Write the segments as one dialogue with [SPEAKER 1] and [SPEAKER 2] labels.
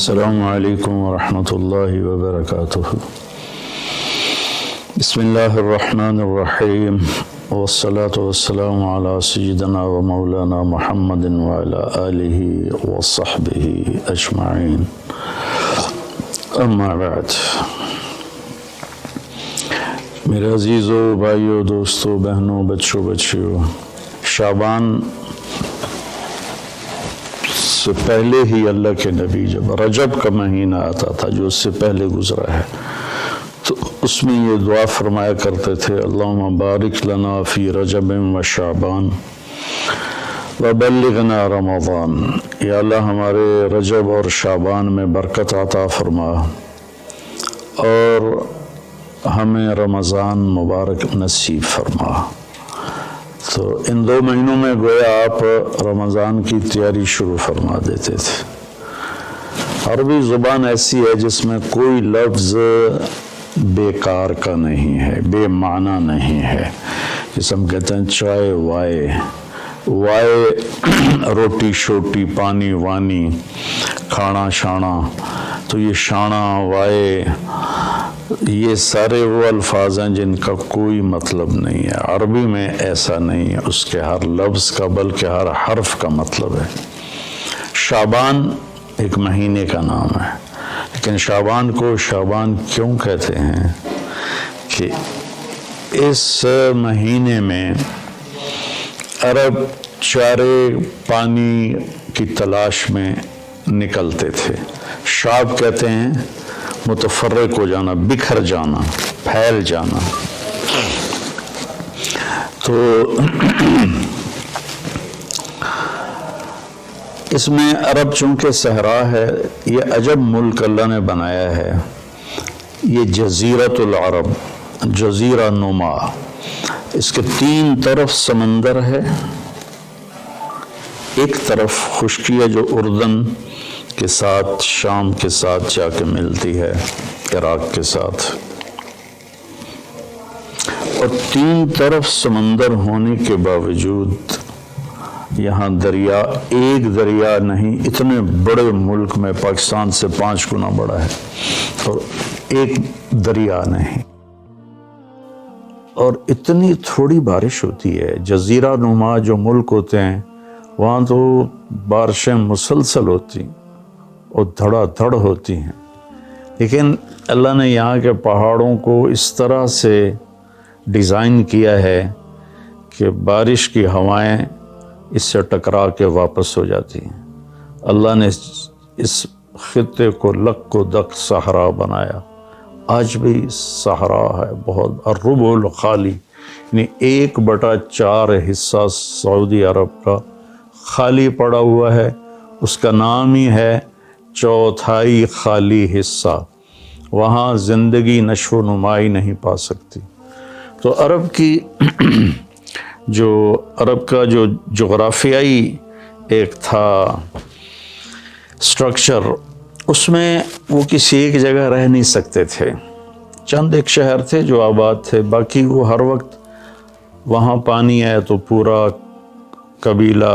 [SPEAKER 1] السلام علیکم ورحمۃ اللہ وبرکاتہ۔ بسم اللہ الرحمن الرحیم، والصلاة والسلام علی سیدنا و مولانا محمد وعلی آلہ وصحبہ اجمعین، اما بعد۔ میرے عزیزو، بھائیو، دوستو، بہنوں، بچوں، بچیوں، شعبان سے پہلے ہی اللہ کے نبی جب رجب کا مہینہ آتا تھا جو اس سے پہلے گزرا ہے تو اس میں یہ دعا فرمایا کرتے تھے، اللہم بارک لنا فی رجب و شعبان وبلغنا رمضان۔ یا اللہ ہمارے رجب اور شعبان میں برکت عطا فرما اور ہمیں رمضان مبارک نصیب فرما۔ تو ان 2 مہینوں میں گویا آپ رمضان کی تیاری شروع فرما دیتے تھے۔ عربی زبان ایسی ہے جس میں کوئی لفظ بیکار کا نہیں ہے، بے معنی نہیں ہے۔ جس ہم کہتے ہیں چائے وائے روٹی شوٹی، پانی وانی، کھانا شانا، تو یہ شانا وائے یہ سارے وہ الفاظ ہیں جن کا کوئی مطلب نہیں ہے۔ عربی میں ایسا نہیں ہے، اس کے ہر لفظ کا بلکہ ہر حرف کا مطلب ہے۔ شعبان ایک مہینے کا نام ہے، لیکن شعبان کو شعبان کیوں کہتے ہیں کہ اس مہینے میں عرب چارے پانی کی تلاش میں نکلتے تھے۔ شعب کہتے ہیں متفرق ہو جانا، بکھر جانا، پھیل جانا۔ تو اس میں عرب چونکہ صحرا ہے، یہ عجب ملک اللہ نے بنایا ہے، یہ جزیرۃ العرب، جزیرہ نما، اس کے 3 طرف سمندر ہے، ایک طرف خشکی ہے جو اردن کے ساتھ، شام کے ساتھ جا کے ملتی ہے، عراق کے ساتھ، اور 3 طرف سمندر ہونے کے باوجود یہاں دریا، ایک دریا نہیں، اتنے بڑے ملک میں پاکستان سے 5 گنا بڑا ہے اور ایک دریا نہیں، اور اتنی تھوڑی بارش ہوتی ہے۔ جزیرہ نما جو ملک ہوتے ہیں وہاں تو بارشیں مسلسل ہوتی اور دھڑا دھڑ ہوتی ہیں، لیکن اللہ نے یہاں کے پہاڑوں کو اس طرح سے ڈیزائن کیا ہے کہ بارش کی ہوائیں اس سے ٹکرا کے واپس ہو جاتی ہیں۔ اللہ نے اس خطے کو لق و دق صحرا بنایا، آج بھی صحرا ہے بہت، الربع الخالی، یعنی 1/4 حصہ سعودی عرب کا خالی پڑا ہوا ہے، اس کا نام ہی ہے 1/4 خالی حصہ، وہاں زندگی نشو و نمائی نہیں پا سکتی۔ تو عرب کا جو جغرافیائی ایک تھا سٹرکچر، اس میں وہ کسی ایک جگہ رہ نہیں سکتے تھے، چند ایک شہر تھے جو آباد تھے، باقی وہ ہر وقت وہاں پانی ہے تو پورا قبیلہ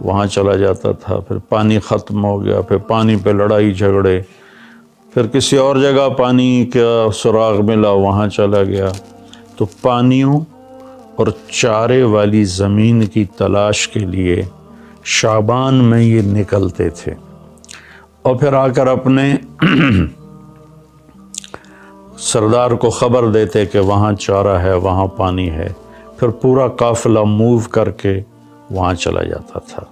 [SPEAKER 1] وہاں چلا جاتا تھا، پھر پانی ختم ہو گیا، پھر پانی پہ لڑائی جھگڑے، پھر کسی اور جگہ پانی کا سراغ ملا وہاں چلا گیا۔ تو پانیوں اور چارے والی زمین کی تلاش کے لیے شعبان میں یہ نکلتے تھے، اور پھر آ کر اپنے سردار کو خبر دیتے کہ وہاں چارہ ہے، وہاں پانی ہے، پھر پورا قافلہ موو کر کے وہاں چلا جاتا تھا۔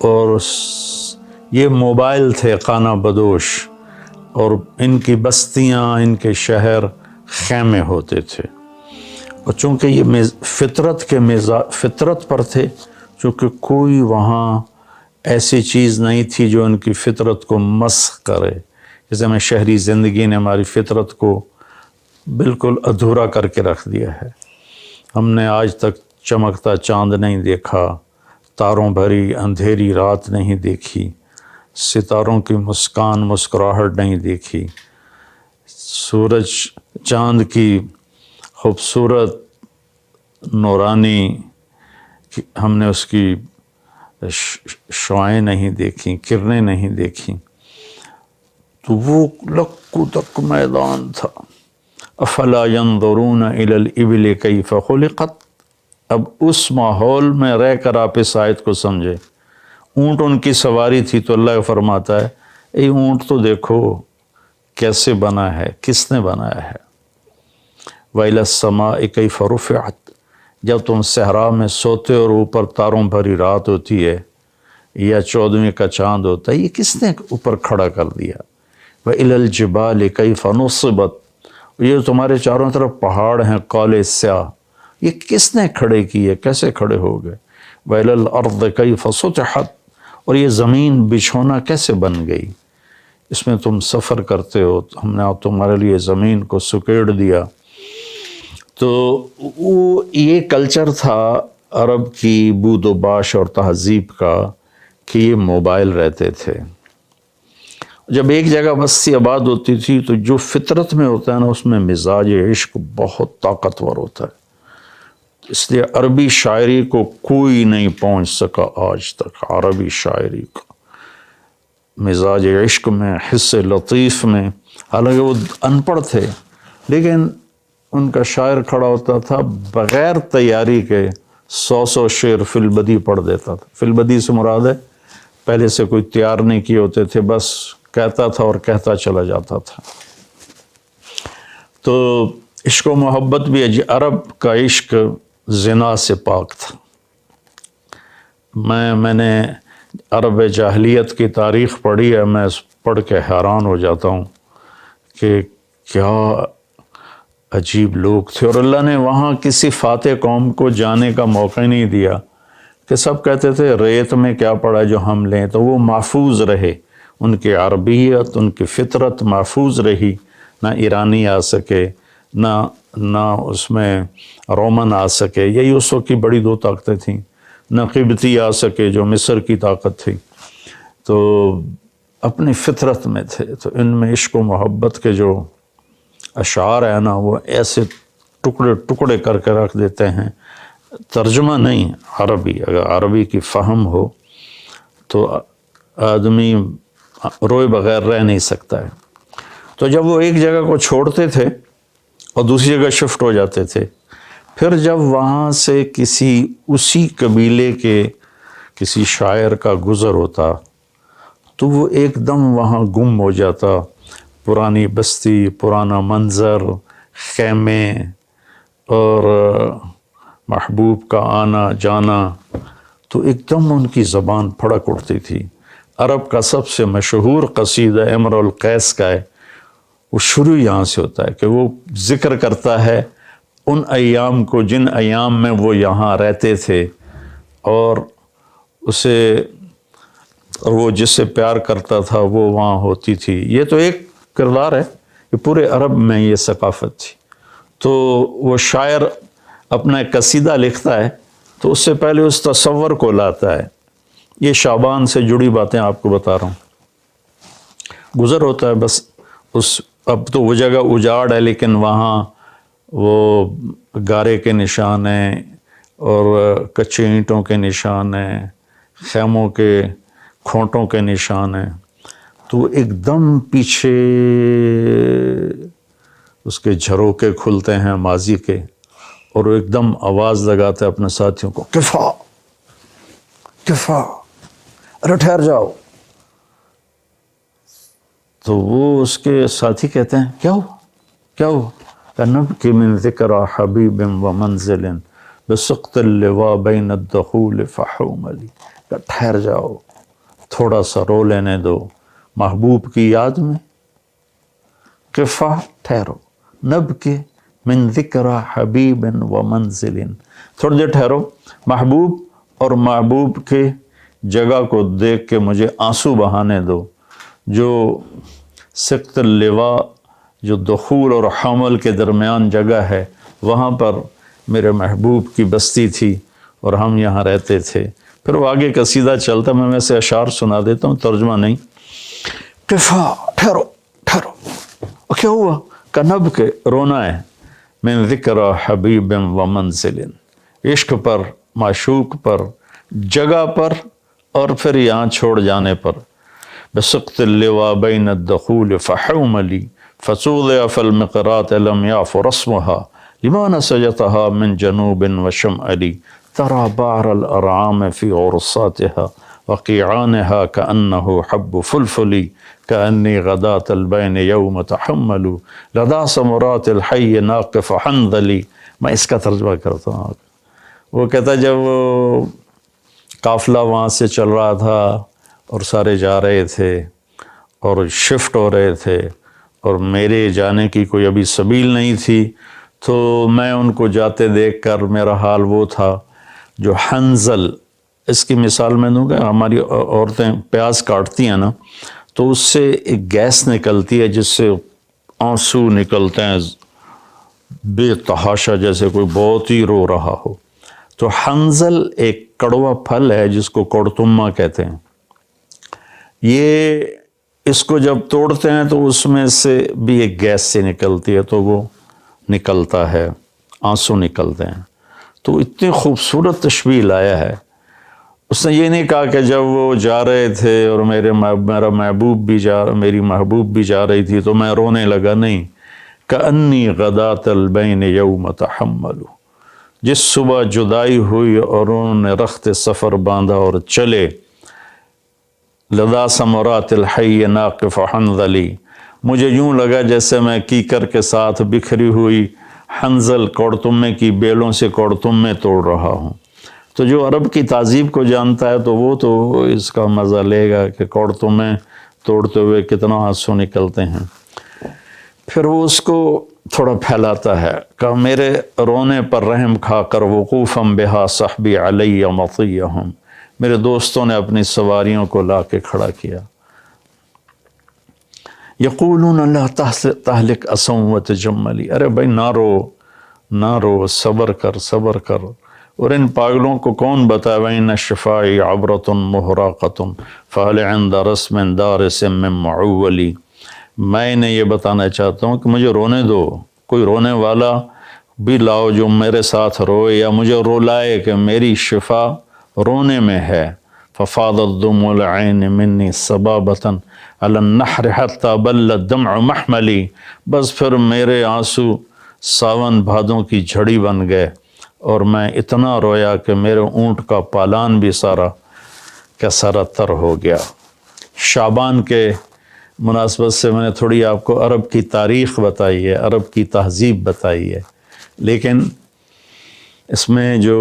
[SPEAKER 1] اور یہ موبائل تھے خانہ بدوش، اور ان کی بستیاں، ان کے شہر خیمے ہوتے تھے، اور چونکہ یہ فطرت پر تھے، چونکہ کوئی وہاں ایسی چیز نہیں تھی جو ان کی فطرت کو مسخ کرے، جیسے میں شہری زندگی نے ہماری فطرت کو بالکل ادھورا کر کے رکھ دیا ہے۔ ہم نے آج تک چمکتا چاند نہیں دیکھا، تاروں بھری اندھیری رات نہیں دیکھی، ستاروں کی مسکراہٹ نہیں دیکھی، سورج چاند کی خوبصورت نورانی ہم نے اس کی شعاعیں نہیں دیکھیں، کرنیں نہیں دیکھیں، تو وہ لکو تک میدان تھا. افلا ينظرون الى الابل کیف خلقت. اب اس ماحول میں رہ کر آپ اس آیت کو سمجھے. اونٹ ان کی سواری تھی تو اللہ فرماتا ہے اے اونٹ تو دیکھو کیسے بنا ہے، کس نے بنایا ہے. وَإِلَى السَّمَاءِ كَيْفَ رُفِعَتْ. جب تم صحرا میں سوتے اور اوپر تاروں بھری رات ہوتی ہے یا 14ویں کا چاند ہوتا ہے، یہ کس نے اوپر کھڑا کر دیا. وَإِلَى الْجِبَالِ كَيْفَ نُصِبَتْ. یہ تمہارے چاروں طرف پہاڑ ہیں کالے سیاہ، یہ کس نے کھڑے کیے، کیسے کھڑے ہو گئے. وَإِلَى الْأَرْضِ كَيْفَ سُطِحَتْ. اور یہ زمین بچھونا کیسے بن گئی، اس میں تم سفر کرتے ہو، ہم نے تمہارے لیے زمین کو سکیڑ دیا. تو وہ یہ کلچر تھا عرب کی بود و باش اور تہذیب کا کہ یہ موبائل رہتے تھے. جب ایک جگہ بستی آباد ہوتی تھی تو جو فطرت میں ہوتا ہے نا، اس میں مزاج عشق بہت طاقتور ہوتا ہے. اس لیے عربی شاعری کو کوئی نہیں پہنچ سکا آج تک. عربی شاعری کو مزاج عشق میں، حس لطیف میں، حالانکہ وہ ان پڑھ تھے لیکن ان کا شاعر کھڑا ہوتا تھا بغیر تیاری کے 100 شعر فی البدی پڑھ دیتا تھا. فی البدی سے مراد ہے پہلے سے کوئی تیار نہیں کیے ہوتے تھے، بس کہتا تھا اور کہتا چلا جاتا تھا. تو عشق و محبت بھی عرب کا عشق زنا سے پاک تھا. میں نے عرب جاہلیت کی تاریخ پڑھی ہے، میں پڑھ کے حیران ہو جاتا ہوں کہ کیا عجیب لوگ تھے. اور اللہ نے وہاں کسی فاتح قوم کو جانے کا موقع نہیں دیا کہ سب کہتے تھے ریت میں کیا پڑا جو ہم لیں، تو وہ محفوظ رہے. ان کی عربیت، ان کی فطرت محفوظ رہی. نہ ایرانی آ سکے، نہ اس میں رومن آ سکے، یہی اس وقت کی بڑی دو طاقتیں تھیں. نہ قبطی آ سکے جو مصر کی طاقت تھی. تو اپنی فطرت میں تھے. تو ان میں عشق و محبت کے جو اشعار ہیں نا، وہ ایسے ٹکڑے ٹکڑے کر کے رکھ دیتے ہیں. ترجمہ نہیں عربی، اگر عربی کی فہم ہو تو آدمی روئے بغیر رہ نہیں سکتا ہے. تو جب وہ ایک جگہ کو چھوڑتے تھے اور دوسری جگہ شفٹ ہو جاتے تھے، پھر جب وہاں سے اسی قبیلے کے کسی شاعر کا گزر ہوتا تو وہ ایک دم وہاں گم ہو جاتا. پرانی بستی، پرانا منظر، خیمے اور محبوب کا آنا جانا، تو ایک دم ان کی زبان پھڑک اٹھتی تھی. عرب کا سب سے مشہور قصیدہ امرؤ القیس کا ہے، وہ شروع یہاں سے ہوتا ہے کہ وہ ذکر کرتا ہے ان ایام کو جن ایام میں وہ یہاں رہتے تھے اور وہ جس سے پیار کرتا تھا وہ وہاں ہوتی تھی. یہ تو ایک کردار ہے کہ پورے عرب میں یہ ثقافت تھی. تو وہ شاعر اپنا ایک قصیدہ لکھتا ہے تو اس سے پہلے اس تصور کو لاتا ہے. یہ شعبان سے جڑی باتیں آپ کو بتا رہا ہوں. گزر ہوتا ہے بس اب تو وہ جگہ اجاڑ ہے لیکن وہاں وہ گارے کے نشان ہیں اور کچے اینٹوں کے نشان ہیں، خیموں کے کھونٹوں کے نشان ہیں. تو ایک دم پیچھے اس کے جھروکے کھلتے ہیں ماضی کے، اور وہ ایک دم آواز لگاتا ہے اپنے ساتھیوں کو، کفا کفا، ارے ٹھہر جاؤ. تو وہ اس کے ساتھی کہتے ہیں کیا ہوا کیا ہوا؟ نبکی من ذکر حبیب و منزل بسقط اللواء بین الدخول فحوملی. ٹھہر جاؤ، تھوڑا سا رو لینے دو محبوب کی یاد میں. کفا، ٹھہرو. نبکی من ذکر حبیب و منزل، تھوڑی دیر ٹھہرو، محبوب اور محبوب کے جگہ کو دیکھ کے مجھے آنسو بہانے دو. جو سقط اللواء، جو دخول اور حمل کے درمیان جگہ ہے، وہاں پر میرے محبوب کی بستی تھی اور ہم یہاں رہتے تھے. پھر وہ آگے قصیدہ چلتا، میں ویسے اشعار سنا دیتا ہوں، ترجمہ نہیں. کفا، ٹھہرو ٹھہرو. کیا ہوا؟ کنب کے رونا ہے. من ذکر حبیب و منزل، عشق پر، معشوق پر، جگہ پر، اور پھر یہاں چھوڑ جانے پر. بسقط اللواء بين الدخول فحوملي فسوضع في المقرات لم يعف رسمها لما نسجتها من جنوب وشمالي ترى بعر الأرعام في عرصاتها وقيعانها كأنه حب فلفلي كأني غداة البين يوم تحمل لدى سمرات الحي ناقف حنظلي. میں اس کا ترجمہ کرتا ہوں. وہ کہتا جب وہ قافلہ وہاں سے چل رہا تھا اور سارے جا رہے تھے اور شفٹ ہو رہے تھے اور میرے جانے کی کوئی ابھی سبیل نہیں تھی، تو میں ان کو جاتے دیکھ کر میرا حال وہ تھا جو حنظل، اس کی مثال میں دوں گا، ہماری عورتیں پیاز کاٹتی ہیں نا تو اس سے ایک گیس نکلتی ہے جس سے آنسو نکلتے ہیں بے تحاشا، جیسے کوئی بہت ہی رو رہا ہو. تو حنظل ایک کڑوا پھل ہے جس کو کڑتما کہتے ہیں. یہ اس کو جب توڑتے ہیں تو اس میں سے بھی ایک گیس سے نکلتی ہے تو وہ نکلتا ہے، آنسو نکلتے ہیں. تو اتنی خوبصورت تشبیہ لایا ہے. اس نے یہ نہیں کہا کہ جب وہ جا رہے تھے اور میرا محبوب بھی میری محبوب بھی جا رہی تھی تو میں رونے لگا، نہیں. کأنی غداۃ البین یوم تحمل، جس صبح جدائی ہوئی اور انہوں نے رخت سفر باندھا اور چلے. لدا سمرات الحی ناقف حنظلی، مجھے یوں لگا جیسے میں کیکر کے ساتھ بکھری ہوئی حنظل کوڑتمے کی بیلوں سے کوڑتمے توڑ رہا ہوں. تو جو عرب کی تہذیب کو جانتا ہے تو وہ تو اس کا مزہ لے گا کہ کوڑتمے توڑتے ہوئے کتنا آنسو نکلتے ہیں. پھر وہ اس کو تھوڑا پھیلاتا ہے کہ میرے رونے پر رحم کھا کر وقوفاً بہا صحبی علی مطیہم، میرے دوستوں نے اپنی سواریوں کو لا کے کھڑا کیا. یقولون لا تہلک اسم وتجملی، ارے بھائی نہ رو، صبر کر. اور ان پاگلوں کو کون بتائے وَإِنَّ الشِّفَاءِ عَبْرَةٌ مُحْرَقَةٌ فَهَلْ عِنْدَ رَسْمٍ دَارِسٍ مِّن مَّعُوَّلِ. میں انہیں یہ بتانا چاہتا ہوں کہ مجھے رونے دو، کوئی رونے والا بھی لاؤ جو میرے ساتھ روئے یا مجھے رولائے کہ میری شفا رونے میں ہے. فَفَاضَتْ دُمُوعُ الْعَيْنِ مِنِّي صَبَابَةً عَلَى النَّحْرِ حَتَّى بَلَّ الدَّمْعُ مَحْمَلِي، بس پھر میرے آنسو ساون بھادوں کی جھڑی بن گئے اور میں اتنا رویا کہ میرے اونٹ کا پالان بھی سارا کا سارا تر ہو گیا. شعبان کے مناسبت سے میں نے تھوڑی آپ کو عرب کی تاریخ بتائی ہے، عرب کی تہذیب بتائی ہے، لیکن اس میں جو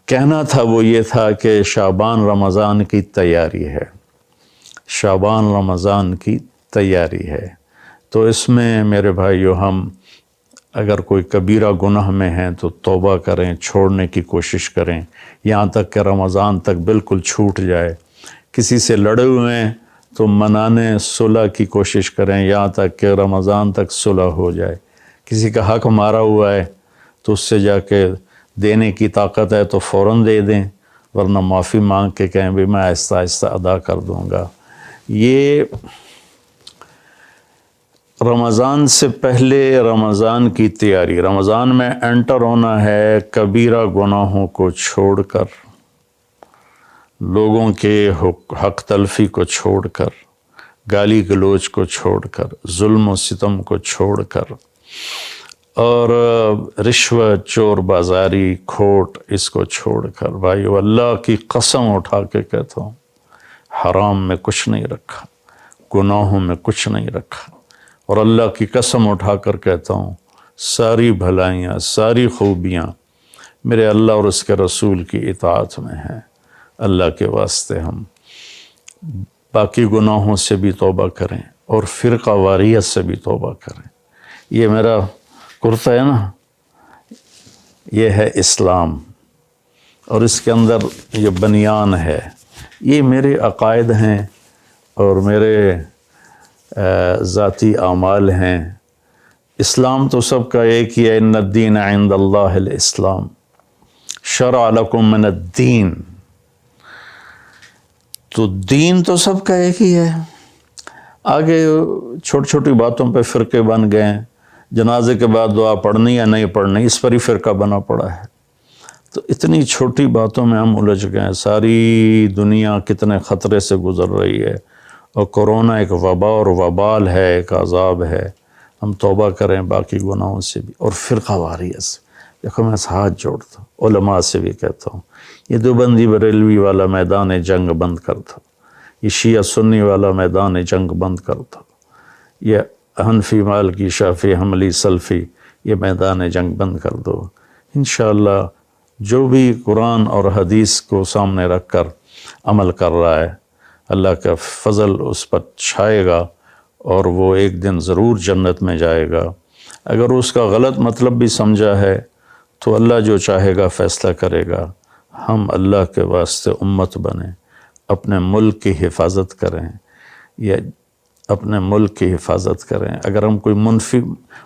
[SPEAKER 1] کہنا تھا وہ یہ تھا کہ شعبان رمضان کی تیاری ہے، شعبان رمضان کی تیاری ہے. تو اس میں میرے بھائیو ہم اگر کوئی کبیرہ گناہ میں ہیں تو توبہ کریں، چھوڑنے کی کوشش کریں یہاں تک کہ رمضان تک بالکل چھوٹ جائے. کسی سے لڑے ہوئے ہیں تو منانے صلح کی کوشش کریں یہاں تک کہ رمضان تک صلح ہو جائے. کسی کا حق مارا ہوا ہے تو اس سے جا کے دینے کی طاقت ہے تو فوراً دے دیں، ورنہ معافی مانگ کے کہیں بھی میں آہستہ آہستہ ادا کر دوں گا. یہ رمضان سے پہلے رمضان کی تیاری، رمضان میں انٹر ہونا ہے کبیرہ گناہوں کو چھوڑ کر، لوگوں کے حق تلفی کو چھوڑ کر، گالی گلوچ کو چھوڑ کر، ظلم و ستم کو چھوڑ کر، اور رشوت، چور بازاری، کھوٹ، اس کو چھوڑ کر. بھائیو اللہ کی قسم اٹھا کے کہتا ہوں حرام میں کچھ نہیں رکھا، گناہوں میں کچھ نہیں رکھا. اور اللہ کی قسم اٹھا کر کہتا ہوں ساری بھلائیاں، ساری خوبیاں میرے اللہ اور اس کے رسول کی اطاعت میں ہیں. اللہ کے واسطے ہم باقی گناہوں سے بھی توبہ کریں اور فرقہ واریت سے بھی توبہ کریں. یہ میرا کرتا ہے نا، یہ ہے اسلام، اور اس کے اندر یہ بنیان ہے، یہ میرے عقائد ہیں اور میرے ذاتی اعمال ہیں. اسلام تو سب کا ایک ہی ہے، ان الدین عند اللہ الاسلام، شرع لکم من الدین. تو دین تو سب کا ایک ہی ہے. آگے چھوٹی چھوٹی باتوں پہ فرقے بن گئے ہیں، جنازے کے بعد دعا پڑھنی یا نہیں پڑھنی اس پر ہی فرقہ بنا پڑا ہے. تو اتنی چھوٹی باتوں میں ہم الجھ گئے ہیں. ساری دنیا کتنے خطرے سے گزر رہی ہے اور کورونا ایک وبا اور وبال ہے، ایک عذاب ہے، ہم توبہ کریں باقی گناہوں سے بھی، اور فرقہ واریت سے۔ دیکھو میں ہاتھ جوڑتا ہوں، علماء سے بھی کہتا ہوں، یہ دیوبندی بریلوی والا میدان جنگ بند کر دو، یہ شیعہ سنی والا میدان جنگ بند کر دو، یہ حنفی مالکی شافعی حنبلی سلفی یہ میدان جنگ بند کر دو۔ انشاءاللہ جو بھی قرآن اور حدیث کو سامنے رکھ کر عمل کر رہا ہے، اللہ کا فضل اس پر چھائے گا اور وہ ایک دن ضرور جنت میں جائے گا۔ اگر اس کا غلط مطلب بھی سمجھا ہے تو اللہ جو چاہے گا فیصلہ کرے گا۔ ہم اللہ کے واسطے امت بنیں، اپنے ملک کی حفاظت کریں، یا اپنے ملک کی حفاظت کریں۔ اگر ہم کوئی منفی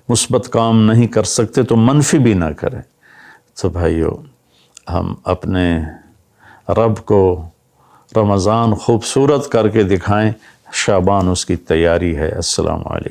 [SPEAKER 1] مثبت کام نہیں کر سکتے تو منفی بھی نہ کریں۔ تو بھائیو، ہم اپنے رب کو رمضان خوبصورت کر کے دکھائیں، شعبان اس کی تیاری ہے۔ السلام علیکم۔